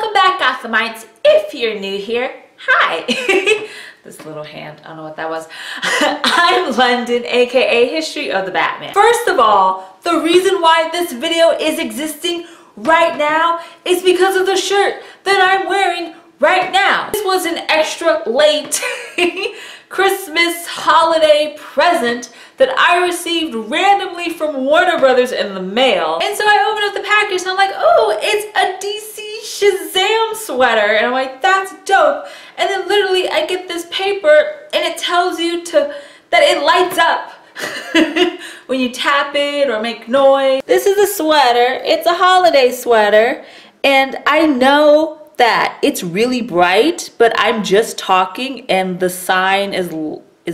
Welcome back, Gothamites. If you're new here, hi. This little hand, I don't know what that was. I'm London, aka History of the Batman. First of all, the reason why this video is existing right now is because of the shirt that I'm wearing right now. This was an extra late Christmas holiday present that I received randomly from Warner Brothers in the mail. And so I opened up the package and I'm like, oh, it's a DC Shazam sweater. And I'm like, that's dope. And then literally I get this paper and it tells you that it lights up when you tap it or make noise. This is a sweater. It's a holiday sweater. And I know that it's really bright, but I'm just talking and the sign is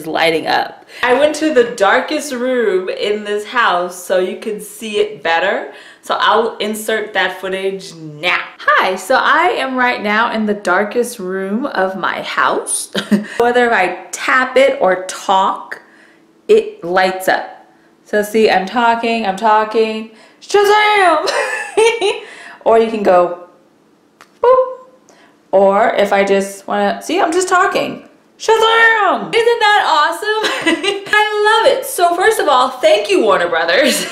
lighting up. I went to the darkest room in this house so you can see it better. So I'll insert that footage now. Hi, so I am right now in the darkest room of my house. Whether I tap it or talk, it lights up. So see, I'm talking, Shazam! Or you can go, boop. Or if I just want to, see, I'm just talking. Shazam! Isn't that awesome? I love it. So first of all, thank you, Warner Brothers,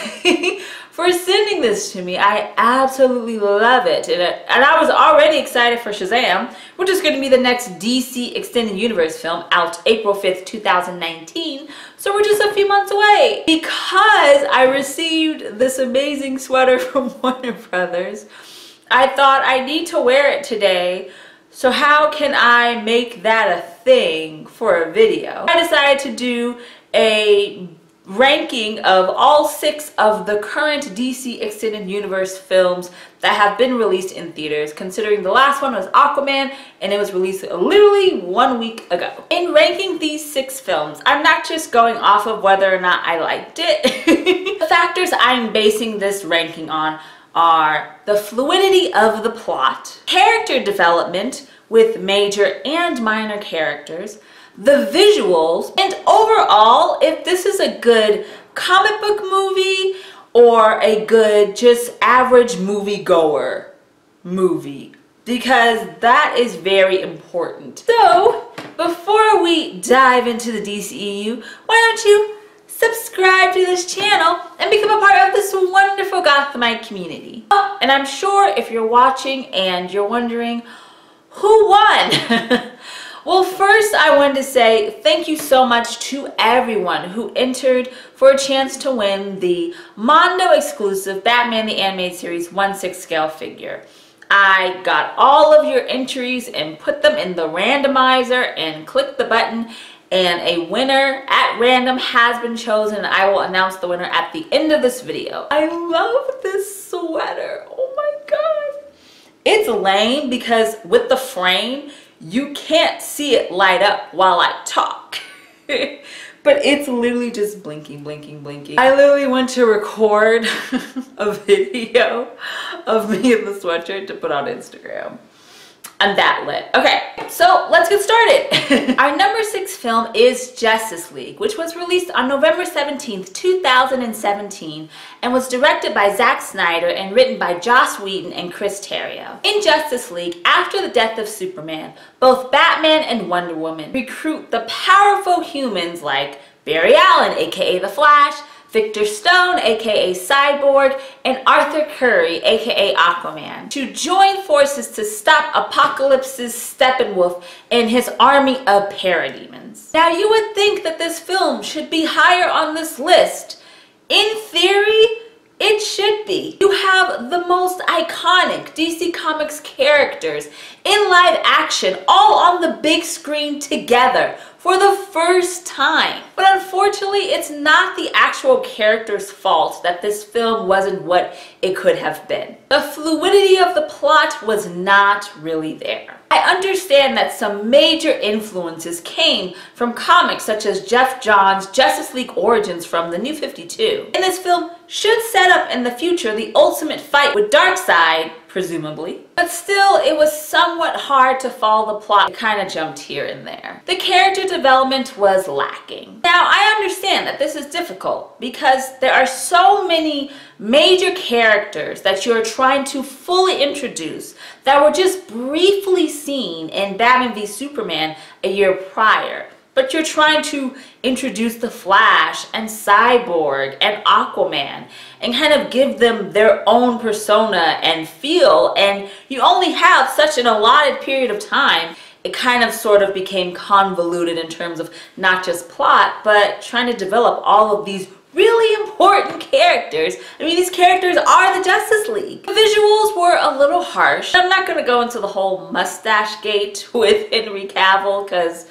for sending this to me. I absolutely love it. And I was already excited for Shazam, which is going to be the next DC Extended Universe film out April 5th, 2019. So we're just a few months away. Because I received this amazing sweater from Warner Brothers, I thought I need to wear it today. So how can I make that a thing for a video? I decided to do a ranking of all 6 of the current DC Extended Universe films that have been released in theaters, considering the last one was Aquaman and it was released literally 1 week ago. In ranking these 6 films, I'm not just going off of whether or not I liked it. The factors I'm basing this ranking on are the fluidity of the plot, character development with major and minor characters, the visuals, and overall, if this is a good comic book movie or a good just average moviegoer movie, because that is very important. So, before we dive into the DCEU, why don't you subscribe to this channel and become a part of this wonderful Gothamite community. Oh, and I'm sure if you're watching and you're wondering who won, well, first I wanted to say thank you so much to everyone who entered for a chance to win the Mondo Exclusive Batman the Animated Series 1/6 scale figure. I got all of your entries and put them in the randomizer and clicked the button, and a winner at random has been chosen, and I will announce the winner at the end of this video. I love this sweater. Oh my god. It's lame because with the frame, you can't see it light up while I talk. But it's literally just blinking, blinking, blinking. I literally went to record a video of me in the sweatshirt to put on Instagram. I'm that lit. Okay, so let's get started. Our number 6 film is Justice League, which was released on November 17th, 2017, and was directed by Zack Snyder and written by Joss Whedon and Kris. In Justice League, after the death of Superman, both Batman and Wonder Woman recruit the powerful humans like Barry Allen, aka The Flash, Victor Stone, aka Cyborg, and Arthur Curry, aka Aquaman, to join forces to stop Apocalypse's Steppenwolf and his army of parademons. Now you would think that this film should be higher on this list. In theory, it should be. You have the most iconic DC Comics characters in live action all on the big screen together for the first time. But unfortunately, it's not the actual character's fault that this film wasn't what it could have been. The fluidity of the plot was not really there. I understand that some major influences came from comics such as Jeff Johns' Justice League Origins from the New 52. And this film should set up in the future the ultimate fight with Darkseid presumably. But still, it was somewhat hard to follow the plot. It kind of jumped here and there. The character development was lacking. Now, I understand that this is difficult because there are so many major characters that you're trying to fully introduce that were just briefly seen in Batman v Superman a year prior. But you're trying to introduce the Flash and Cyborg and Aquaman and kind of give them their own persona and feel, and you only have such an allotted period of time. It kind of sort of became convoluted in terms of not just plot, but trying to develop all of these really important characters. I mean, these characters are the Justice League. The visuals were a little harsh. I'm not going to go into the whole mustache gate with Henry Cavill because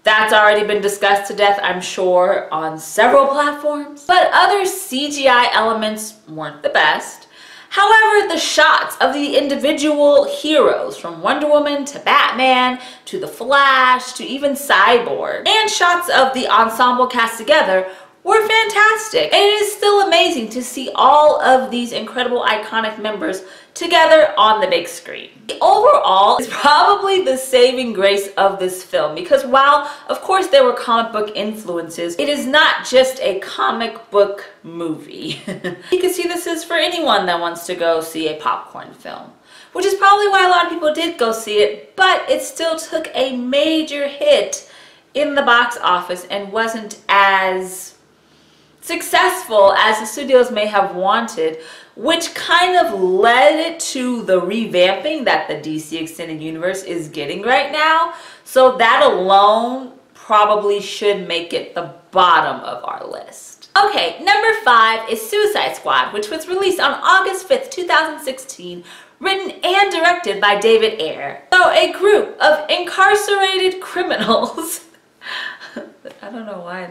that's already been discussed to death, I'm sure, on several platforms. But other CGI elements weren't the best. However, the shots of the individual heroes, from Wonder Woman to Batman to the Flash to even Cyborg, and shots of the ensemble cast together were fantastic. And it is still amazing to see all of these incredible iconic members together on the big screen. Overall, is probably the saving grace of this film, because while of course there were comic book influences, it is not just a comic book movie. You can see this is for anyone that wants to go see a popcorn film, which is probably why a lot of people did go see it, but it still took a major hit in the box office and wasn't as successful as the studios may have wanted, which kind of led it to the revamping that the DC Extended Universe is getting right now. So that alone probably should make it the bottom of our list. Okay, number 5 is Suicide Squad, which was released on August 5th, 2016, written and directed by David Ayer. So a group of incarcerated criminals, I don't know why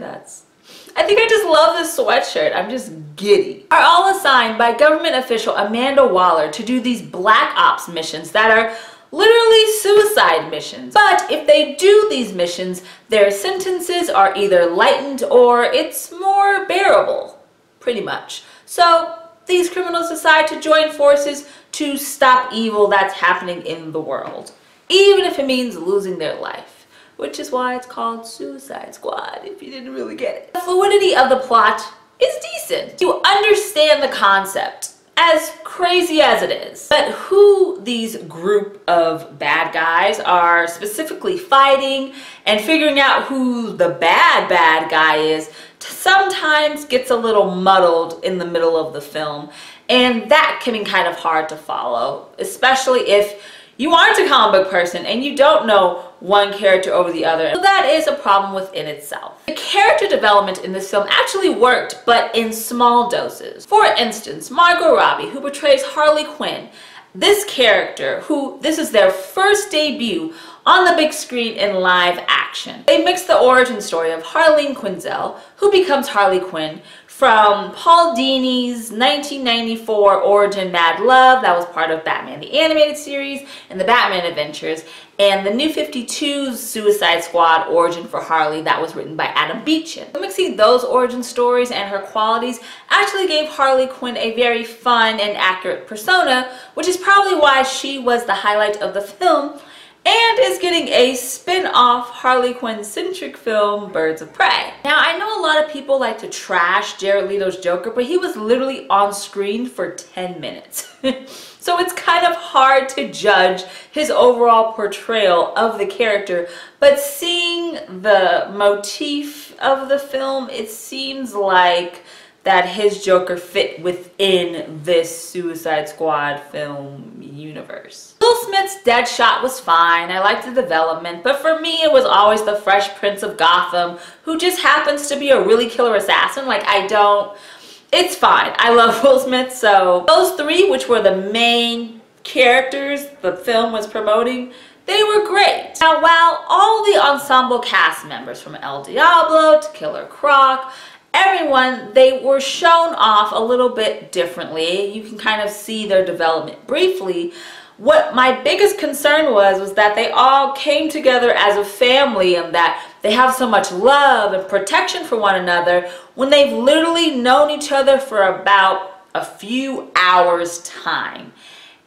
I think I just love this sweatshirt. I'm just giddy. Are all assigned by government official Amanda Waller to do these black ops missions that are literally suicide missions. But if they do these missions, their sentences are either lightened or it's more bearable, pretty much. So these criminals decide to join forces to stop evil that's happening in the world, even if it means losing their life. Which is why it's called Suicide Squad, if you didn't really get it. The fluidity of the plot is decent. You understand the concept, as crazy as it is. But who these group of bad guys are specifically fighting and figuring out who the bad guy is sometimes gets a little muddled in the middle of the film. And that can be kind of hard to follow, especially if you aren't a comic book person and you don't know one character over the other. So that is a problem within itself. The character development in this film actually worked, but in small doses. For instance, Margot Robbie, who portrays Harley Quinn, this character, this is their first debut on the big screen in live action. They mix the origin story of Harleen Quinzel, who becomes Harley Quinn, from Paul Dini's 1994 origin Mad Love, that was part of Batman the Animated Series and the Batman Adventures, and the New 52's Suicide Squad origin for Harley that was written by Adam Beechin. Mixing those origin stories and her qualities actually gave Harley Quinn a very fun and accurate persona, which is probably why she was the highlight of the film, and is getting a spin-off Harley Quinn-centric film, Birds of Prey. Now, I know a lot of people like to trash Jared Leto's Joker, but he was literally on screen for 10 minutes. So it's kind of hard to judge his overall portrayal of the character, but seeing the motif of the film, it seems like that his Joker fit within this Suicide Squad film universe. Will Smith's Deadshot was fine. I liked the development, but for me it was always the Fresh Prince of Gotham, who just happens to be a really killer assassin. Like, it's fine. I love Will Smith, so those three, which were the main characters the film was promoting, they were great. Now, while all the ensemble cast members, from El Diablo to Killer Croc, everyone, they were shown off a little bit differently. You can kind of see their development briefly. What my biggest concern was that they all came together as a family and that they have so much love and protection for one another when they've literally known each other for about a few hours' time.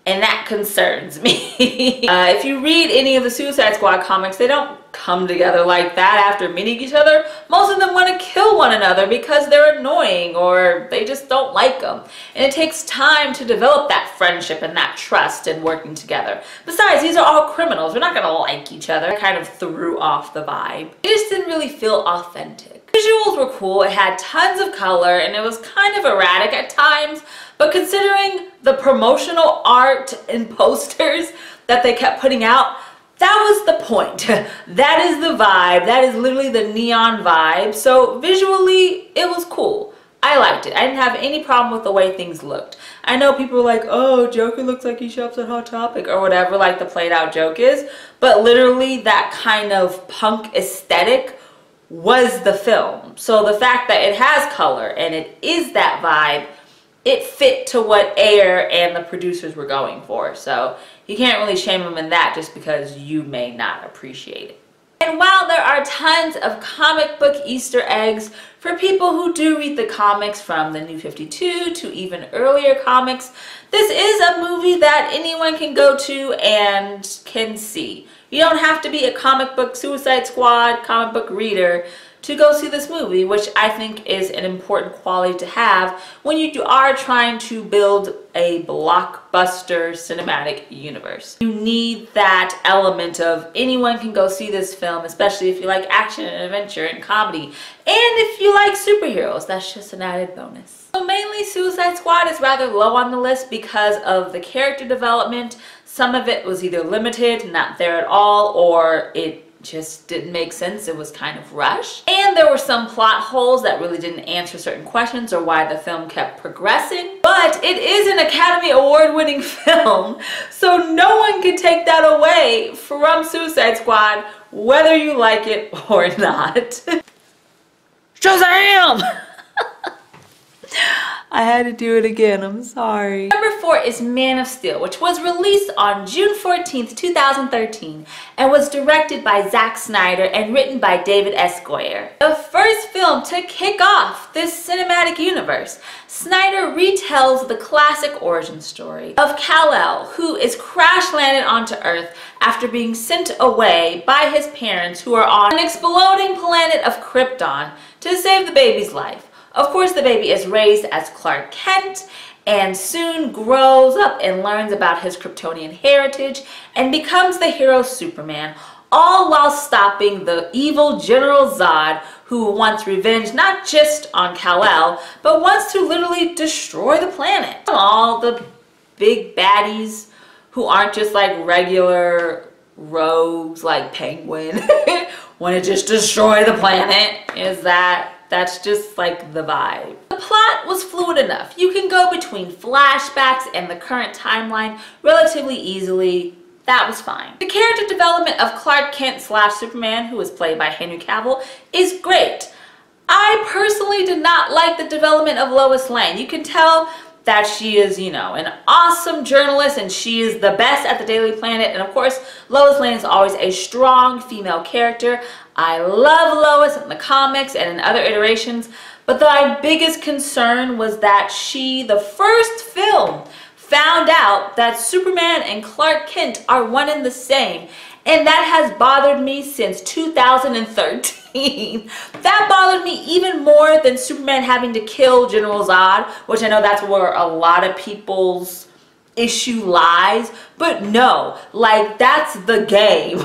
and that concerns me. If you read any of the Suicide Squad comics, they don't come together like that after meeting each other. Most of them want to kill one another because they're annoying or they just don't like them. And it takes time to develop that friendship and that trust and working together. Besides, these are all criminals. We're not going to like each other. It kind of threw off the vibe. It just didn't really feel authentic. Visuals were cool. It had tons of color and it was kind of erratic at times. But considering the promotional art and posters that they kept putting out, that was the point. That is the vibe. That is literally the neon vibe. So visually, it was cool. I liked it. I didn't have any problem with the way things looked. I know people are like, oh, Joker looks like he shops at Hot Topic or whatever, like the played out joke is. But literally that kind of punk aesthetic was the film. So the fact that it has color and it is that vibe, it fit to what Ayer and the producers were going for. So you can't really shame them in that just because you may not appreciate it. And while there are tons of comic book Easter eggs for people who do read the comics from the New 52 to even earlier comics, this is a movie that anyone can go to and can see. You don't have to be a comic book Suicide Squad comic book reader to go see this movie, which I think is an important quality to have when you are trying to build a blockbuster cinematic universe. You need that element of anyone can go see this film, especially if you like action and adventure and comedy. And if you like superheroes, that's just an added bonus. So mainly Suicide Squad is rather low on the list because of the character development. Some of it was either limited, not there at all, or it just didn't make sense. It was kind of rushed. And there were some plot holes that really didn't answer certain questions or why the film kept progressing. But it is an Academy Award winning film, so no one can take that away from Suicide Squad, whether you like it or not. Shazam! I had to do it again, I'm sorry. Number 4 is Man of Steel, which was released on June 14th, 2013 and was directed by Zack Snyder and written by David S. Goyer. The first film to kick off this cinematic universe, Snyder retells the classic origin story of Kal-El, who is crash landed onto Earth after being sent away by his parents who are on an exploding planet of Krypton to save the baby's life. Of course, the baby is raised as Clark Kent and soon grows up and learns about his Kryptonian heritage and becomes the hero Superman, all while stopping the evil General Zod, who wants revenge not just on Kal-El, but wants to literally destroy the planet. All the big baddies who aren't just like regular rogues like Penguin want to just destroy the planet. That's just like the vibe. The plot was fluid enough. You can go between flashbacks and the current timeline relatively easily. That was fine. The character development of Clark Kent / Superman, who was played by Henry Cavill, is great. I personally did not like the development of Lois Lane. You can tell that she is, you know, an awesome journalist and she is the best at the Daily Planet. And of course, Lois Lane is always a strong female character. I love Lois in the comics and in other iterations, but my biggest concern was that she, the first film, found out that Superman and Clark Kent are one and the same. And that has bothered me since 2013. That bothered me even more than Superman having to kill General Zod, which I know that's where a lot of people's issue lies. But no, like that's the game.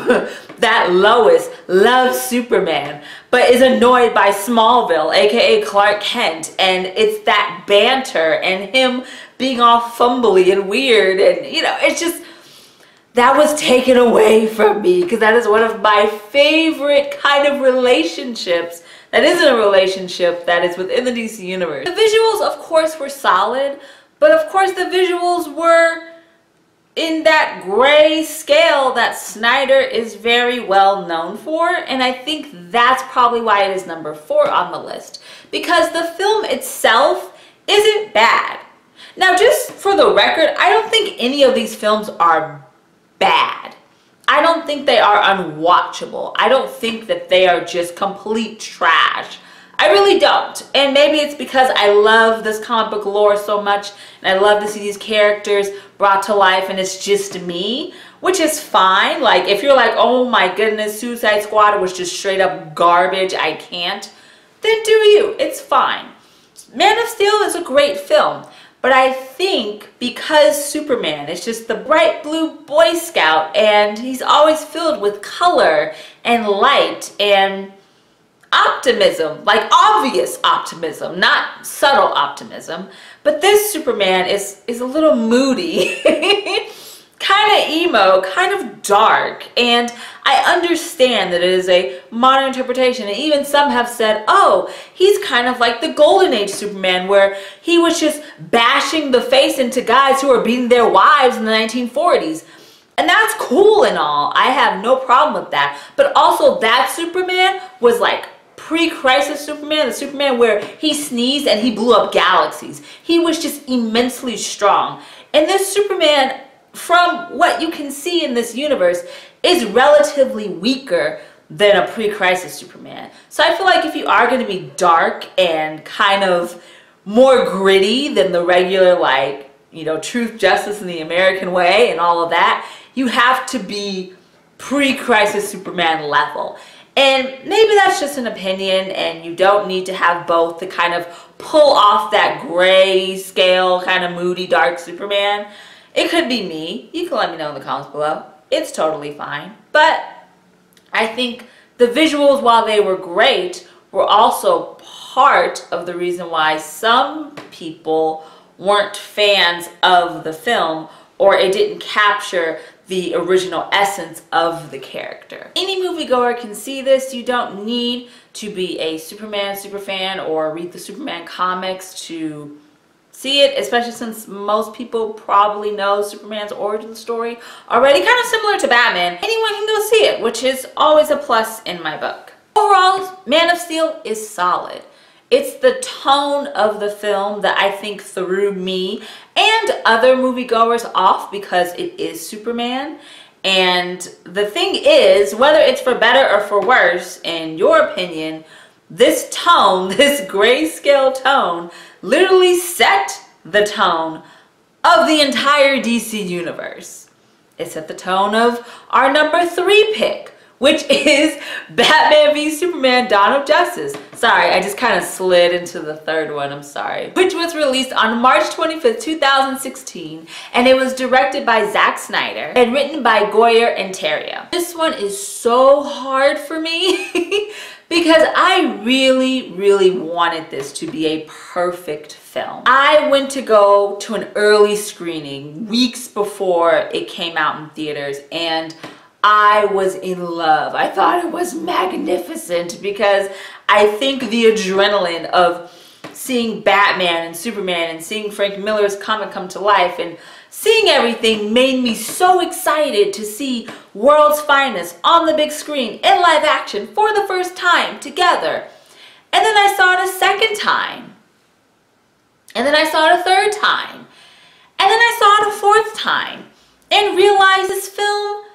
That Lois loves Superman, but is annoyed by Smallville, aka Clark Kent. And it's that banter and him being all fumbly and weird. And, you know, it's just, that was taken away from me because that is one of my favorite kind of relationships that isn't a relationship that is within the DC universe. The visuals, of course, were solid, but of course the visuals were in that gray scale that Snyder is very well known for, and I think that's probably why it is number 4 on the list, because the film itself isn't bad. Now, just for the record, I don't think any of these films are bad. I don't think they are unwatchable. I don't think that they are just complete trash. I really don't. And maybe it's because I love this comic book lore so much, and I love to see these characters brought to life, and it's just me, which is fine. Like, if you're like, oh my goodness, Suicide Squad was just straight up garbage, I can't, then do you. It's fine. Man of Steel is a great film, but I think because Superman is just the bright blue Boy Scout, and he's always filled with color and light and optimism, like obvious optimism, not subtle optimism, but this Superman is a little moody, kind of emo, kind of dark, and I understand that it is a modern interpretation, and even some have said, oh, he's kind of like the Golden Age Superman, where he was just bashing the face into guys who were beating their wives in the 1940s. And that's cool and all. I have no problem with that. But also that Superman was like pre-crisis Superman, the Superman where he sneezed and he blew up galaxies. He was just immensely strong. And this Superman, from what you can see in this universe, is relatively weaker than a pre-crisis Superman. So I feel like if you are going to be dark and kind of more gritty than the regular, like, you know, truth, justice, and the American way and all of that, you have to be pre-crisis Superman level. And maybe that's just an opinion, and you don't need to have both to kind of pull off that gray scale, kind of moody, dark Superman. It could be me. You can let me know in the comments below. It's totally fine. But I think the visuals, while they were great, were also part of the reason why some people weren't fans of the film, or it didn't capture the original essence of the character. Any moviegoer can see this. You don't need to be a Superman superfan or read the Superman comics to see it, especially since most people probably know Superman's origin story already, kind of similar to Batman. Anyone can go see it, which is always a plus in my book. Overall, Man of Steel is solid. It's the tone of the film that I think threw me and other moviegoers off, because it is Superman. And the thing is, whether it's for better or for worse, in your opinion, this tone, this grayscale tone, literally set the tone of the entire DC universe. It set the tone of our number 3 pick, which is Batman v Superman: Dawn of Justice. Sorry, I just kind of slid into the third one, I'm sorry. Which was released on March 25th, 2016, and it was directed by Zack Snyder and written by Goyer and Terrio. This one is so hard for me because I really, really wanted this to be a perfect film. I went to go to an early screening weeks before it came out in theaters, and I was in love. I thought it was magnificent because I think the adrenaline of seeing Batman and Superman and seeing Frank Miller's comic come to life and seeing everything made me so excited to see World's Finest on the big screen in live action for the first time together. And then I saw it a second time. And then I saw it a third time. And then I saw it a fourth time and realized this film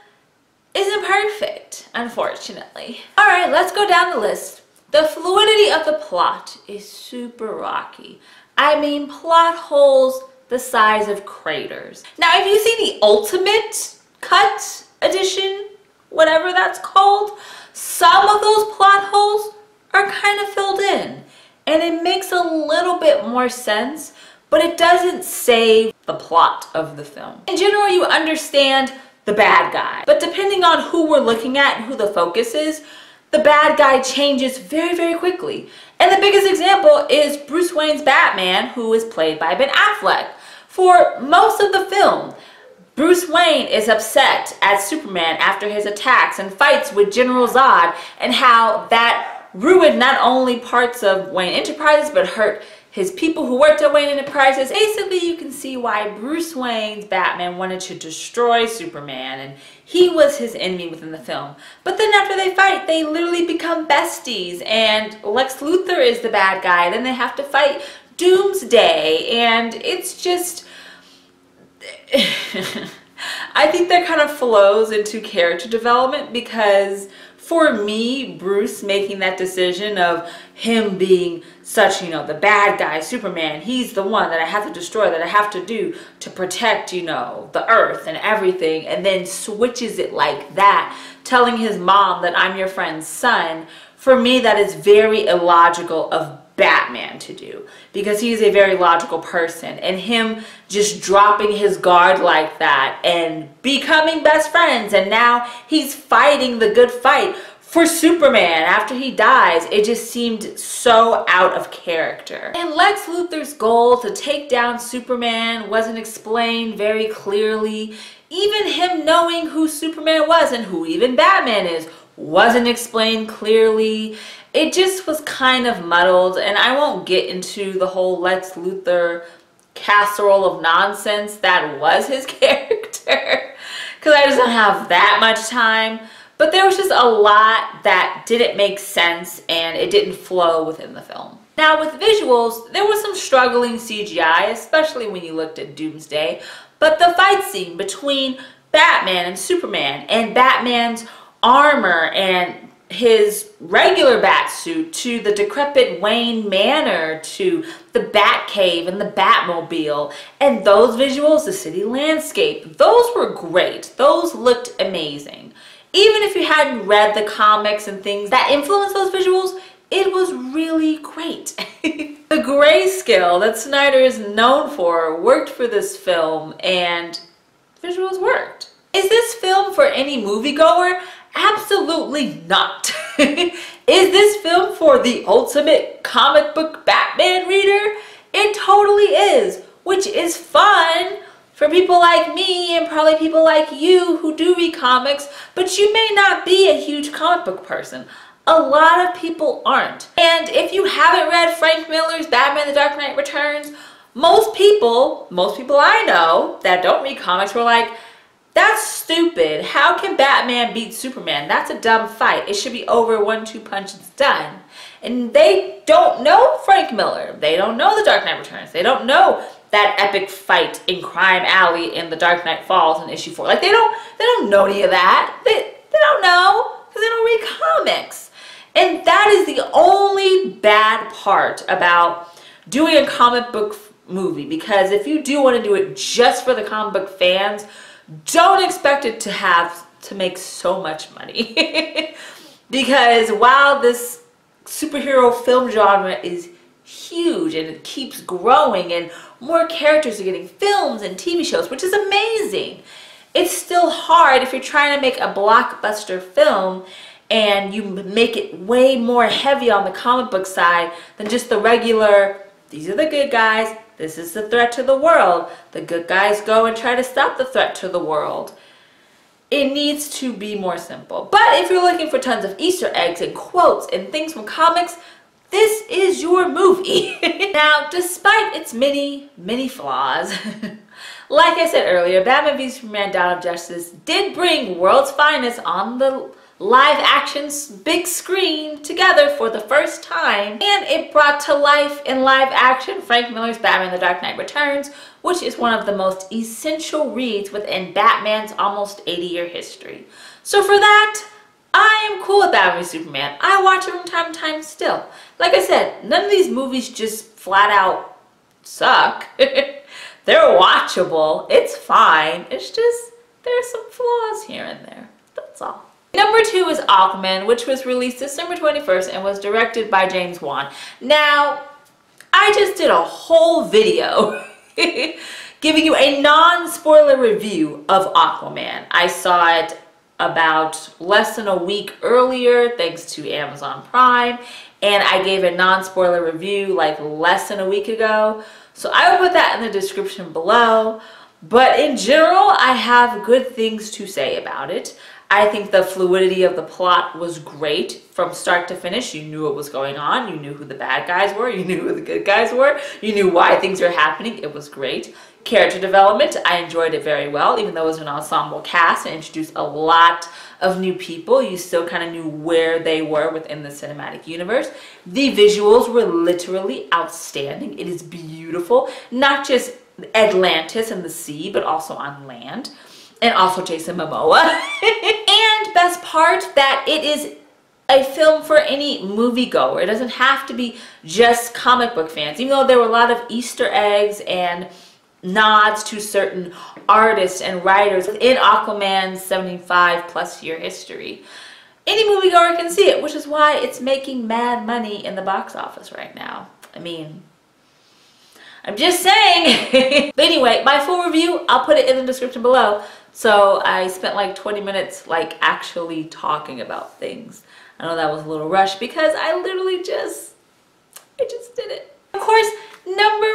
isn't perfect, unfortunately. All right, let's go down the list. The fluidity of the plot is super rocky. I mean, plot holes the size of craters. Now, if you see the Ultimate Cut edition, whatever that's called, some of those plot holes are kind of filled in, and it makes a little bit more sense, but it doesn't save the plot of the film. In general, you understand the bad guy, but depending on who we're looking at and who the focus is, the bad guy changes very, very quickly. And the biggest example is Bruce Wayne's Batman, who is played by Ben Affleck. For most of the film, Bruce Wayne is upset at Superman after his attacks and fights with General Zod, and how that ruined not only parts of Wayne Enterprises but hurt his people who worked at Wayne Enterprises. Basically, you can see why Bruce Wayne's Batman wanted to destroy Superman, and he was his enemy within the film. But then after they fight, they literally become besties, and Lex Luthor is the bad guy. Then they have to fight Doomsday, and it's just... I think that kind of flows into character development, because for me, Bruce making that decision of him being such, you know, the bad guy, Superman, he's the one that I have to destroy, that I have to do to protect, you know, the earth and everything, and then switches it like that, telling his mom that I'm your friend's son, for me that is very illogical of Batman to do, because he's a very logical person, and him just dropping his guard like that and becoming best friends, and now he's fighting the good fight for Superman after he dies, it just seemed so out of character. And Lex Luthor's goal to take down Superman wasn't explained very clearly. Even him knowing who Superman was and who even Batman is wasn't explained clearly. It just was kind of muddled, and I won't get into the whole Lex Luthor casserole of nonsense that was his character, because I just don't have that much time. But there was just a lot that didn't make sense, and it didn't flow within the film. Now with visuals, there was some struggling CGI, especially when you looked at Doomsday, but the fight scene between Batman and Superman, and Batman's armor and his regular bat suit, to the decrepit Wayne Manor, to the Batcave and the Batmobile, and those visuals, the city landscape, those were great. Those looked amazing. Even if you hadn't read the comics and things that influenced those visuals, it was really great. The grayscale that Snyder is known for worked for this film, and visuals worked. Is this film for any moviegoer? Absolutely not. Is this film for the ultimate comic book Batman reader? It totally is, which is fun for people like me and probably people like you who do read comics, but you may not be a huge comic book person. A lot of people aren't. And if you haven't read Frank Miller's Batman The Dark Knight Returns, most people I know that don't read comics were like, that's stupid. How can Batman beat Superman? That's a dumb fight. It should be over 1-2 punches done. And they don't know Frank Miller. They don't know The Dark Knight Returns. They don't know that epic fight in Crime Alley in The Dark Knight Falls in issue 4. Like they don't know any of that. They don't know because they don't read comics. And that is the only bad part about doing a comic book movie, because if you do want to do it just for the comic book fans, don't expect it to make so much money. Because while this superhero film genre is huge and it keeps growing and more characters are getting films and TV shows, which is amazing, it's still hard if you're trying to make a blockbuster film and you make it way more heavy on the comic book side than just the regular, these are the good guys, this is the threat to the world, the good guys go and try to stop the threat to the world. It needs to be more simple. But if you're looking for tons of Easter eggs and quotes and things from comics, this is your movie. Now, despite its many flaws, like I said earlier, Batman v Superman: Dawn of Justice did bring world's finest on the live action big screen together for the first time, and it brought to life in live action Frank Miller's Batman The Dark Knight Returns, which is one of the most essential reads within Batman's almost 80-year history. So for that, I am cool with Batman v Superman. I watch it from time to time still. Like I said, none of these movies just flat out suck. They're watchable. It's fine. It's just there's some flaws here and there. That's all. Number 2 is Aquaman, which was released December 21st and was directed by James Wan. Now, I just did a whole video giving you a non-spoiler review of Aquaman. I saw it about less than a week earlier thanks to Amazon Prime, and I gave a non-spoiler review like less than a week ago. So I will put that in the description below. But in general, I have good things to say about it. I think the fluidity of the plot was great from start to finish. You knew what was going on. You knew who the bad guys were. You knew who the good guys were. You knew why things were happening. It was great. Character development, I enjoyed it very well. Even though it was an ensemble cast and introduced a lot of new people, you still kind of knew where they were within the cinematic universe. The visuals were literally outstanding. It is beautiful. Not just Atlantis and the sea, but also on land. And also Jason Momoa. And best part that it is a film for any moviegoer. It doesn't have to be just comic book fans, even though there were a lot of Easter eggs and nods to certain artists and writers in Aquaman's 75+ year history. Any moviegoer can see it, which is why it's making mad money in the box office right now. I mean, I'm just saying. But anyway, my full review, I'll put it in the description below. So I spent like 20 minutes like actually talking about things. I know that was a little rushed because I literally just did it. Of course, number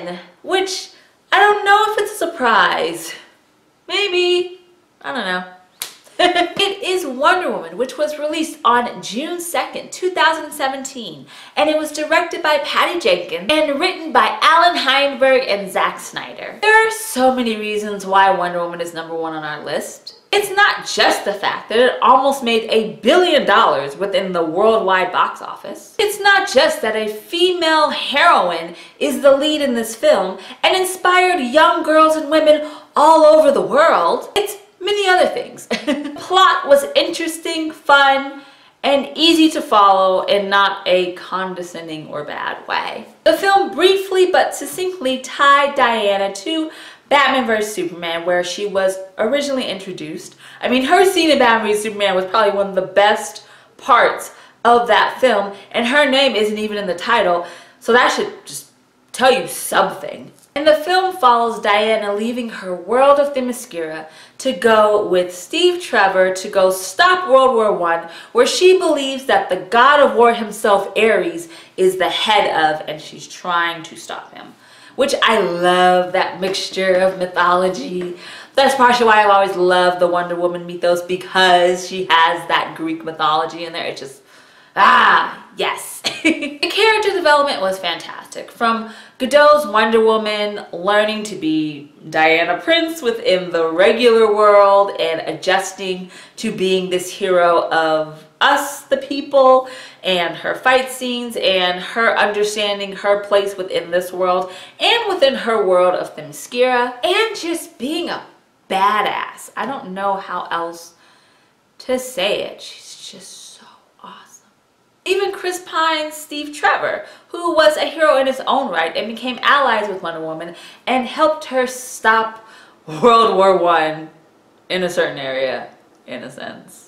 1, which I don't know if it's a surprise. Maybe, I don't know. It is Wonder Woman, which was released on June 2nd, 2017, and it was directed by Patty Jenkins and written by Alan Heinberg and Zack Snyder. There are so many reasons why Wonder Woman is number 1 on our list. It's not just the fact that it almost made $1 billion within the worldwide box office. It's not just that a female heroine is the lead in this film and inspired young girls and women all over the world. It's many other things. The plot was interesting, fun, and easy to follow in not a condescending or bad way. The film briefly but succinctly tied Diana to Batman vs. Superman, where she was originally introduced. I mean, her scene in Batman vs. Superman was probably one of the best parts of that film, and her name isn't even in the title, so that should just tell you something. And the film follows Diana leaving her world of Themyscira to go with Steve Trevor to go stop World War I, where she believes that the god of war himself, Ares, is the head of, and she's trying to stop him. Which I love, that mixture of mythology. That's partially why I've always loved the Wonder Woman mythos, because she has that Greek mythology in there. It's just, yes. The character development was fantastic. From Godot's Wonder Woman learning to be Diana Prince within the regular world and adjusting to being this hero of us, the people, and her fight scenes and her understanding her place within this world and within her world of Themyscira, and just being a badass. I don't know how else to say it. She's just so awesome. Even Chris Pine's Steve Trevor, who was a hero in his own right and became allies with Wonder Woman and helped her stop World War I in a certain area, in a sense.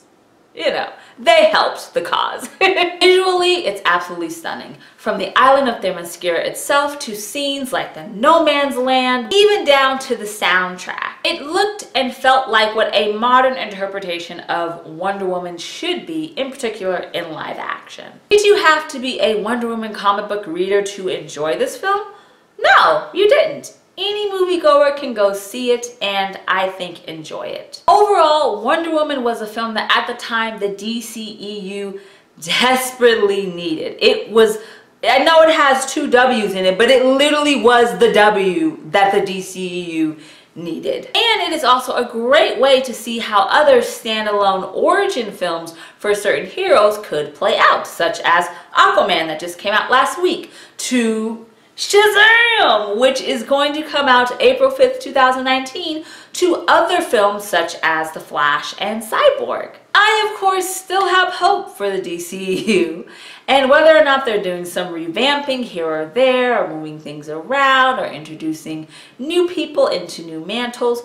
You know, they helped the cause. Visually, it's absolutely stunning. From the island of Themyscira itself to scenes like the No Man's Land, even down to the soundtrack. It looked and felt like what a modern interpretation of Wonder Woman should be, in particular in live action. Did you have to be a Wonder Woman comic book reader to enjoy this film? No, you didn't. Any moviegoer can go see it and I think enjoy it. Overall, Wonder Woman was a film that at the time the DCEU desperately needed. It was, I know it has 2 W's in it, but it literally was the W that the DCEU needed. And it is also a great way to see how other standalone origin films for certain heroes could play out, such as Aquaman that just came out last week, to Shazam, which is going to come out April 5th, 2019, to other films such as The Flash and Cyborg. I, of course, still have hope for the DCEU, and whether or not they're doing some revamping here or there, or moving things around, or introducing new people into new mantles,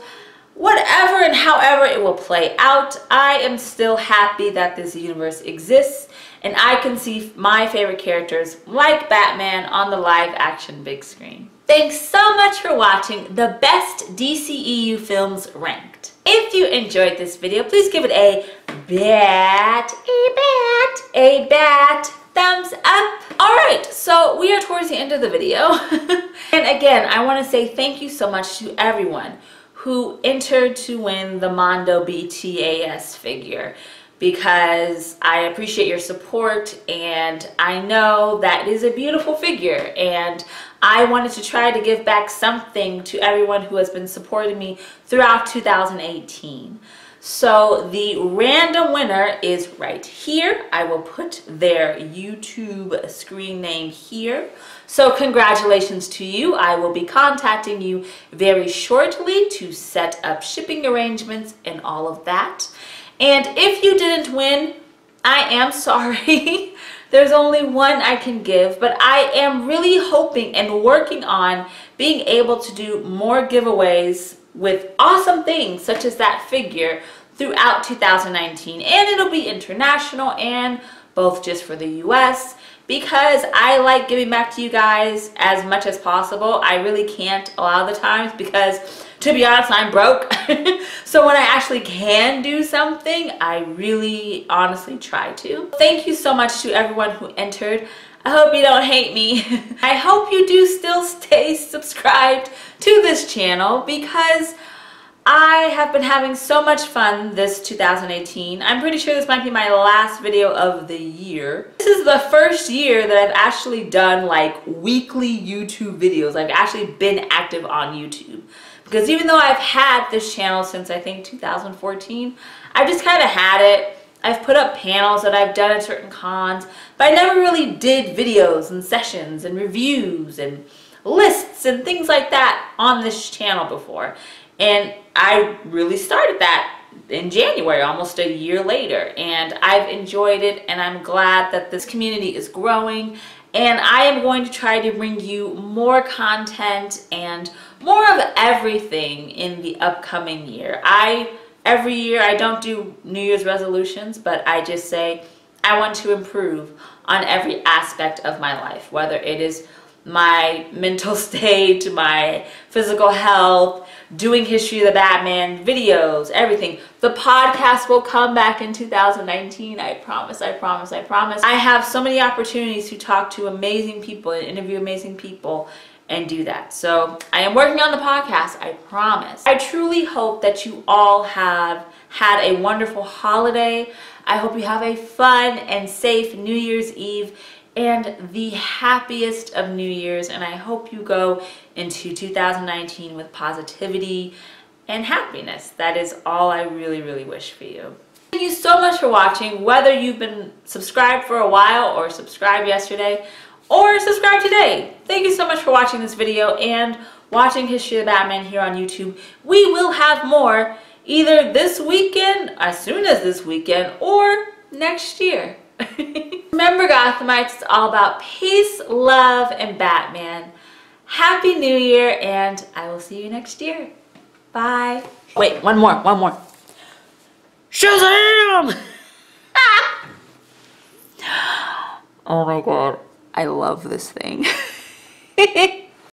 whatever and however it will play out, I am still happy that this universe exists, and I can see my favorite characters like Batman on the live action big screen. Thanks so much for watching the best DCEU films ranked. If you enjoyed this video, please give it a bat thumbs up. Alright, so we are towards the end of the video. And again, I want to say thank you so much to everyone who entered to win the Mondo BTAS figure, because I appreciate your support and I know that it is a beautiful figure, and I wanted to try to give back something to everyone who has been supporting me throughout 2018. So the random winner is right here. I will put their YouTube screen name here. So congratulations to you. I will be contacting you very shortly to set up shipping arrangements and all of that. And if you didn't win, I am sorry. There's only one I can give, but I am really hoping and working on being able to do more giveaways with awesome things such as that figure throughout 2019. And it'll be international and both just for the US, because I like giving back to you guys as much as possible. I really can't a lot of the times because, to be honest, I'm broke. So when I actually can do something, I really honestly try to. Thank you so much to everyone who entered. I hope you don't hate me. I hope you do still stay subscribed to this channel because I have been having so much fun this 2018. I'm pretty sure this might be my last video of the year. This is the first year that I've actually done like weekly YouTube videos. I've actually been active on YouTube. Because even though I've had this channel since I think 2014, I've just kind of had it. I've put up panels that I've done at certain cons, but I never really did videos and sessions and reviews and lists and things like that on this channel before. And I really started that in January, almost a year later, and I've enjoyed it, and I'm glad that this community is growing, and I am going to try to bring you more content and more of everything in the upcoming year. Every year I don't do New Year's resolutions, but I just say I want to improve on every aspect of my life, whether it is my mental state, my physical health, doing History of the Batman videos, everything. The podcast will come back in 2019. I promise, I promise, I promise. I have so many opportunities to talk to amazing people and interview amazing people and do that. So I am working on the podcast, I promise. I truly hope that you all have had a wonderful holiday. I hope you have a fun and safe New Year's Eve and the happiest of New Year's, and I hope you go into 2019 with positivity and happiness. That is all I really, really wish for you. Thank you so much for watching, whether you've been subscribed for a while or subscribed yesterday or subscribed today. Thank you so much for watching this video and watching History of the Batman here on YouTube. We will have more either this weekend, as soon as this weekend, or next year. Remember, Gothamites, it's all about peace, love, and Batman. Happy New Year, and I will see you next year. Bye. Wait, one more. Shazam! Oh my god, I love this thing.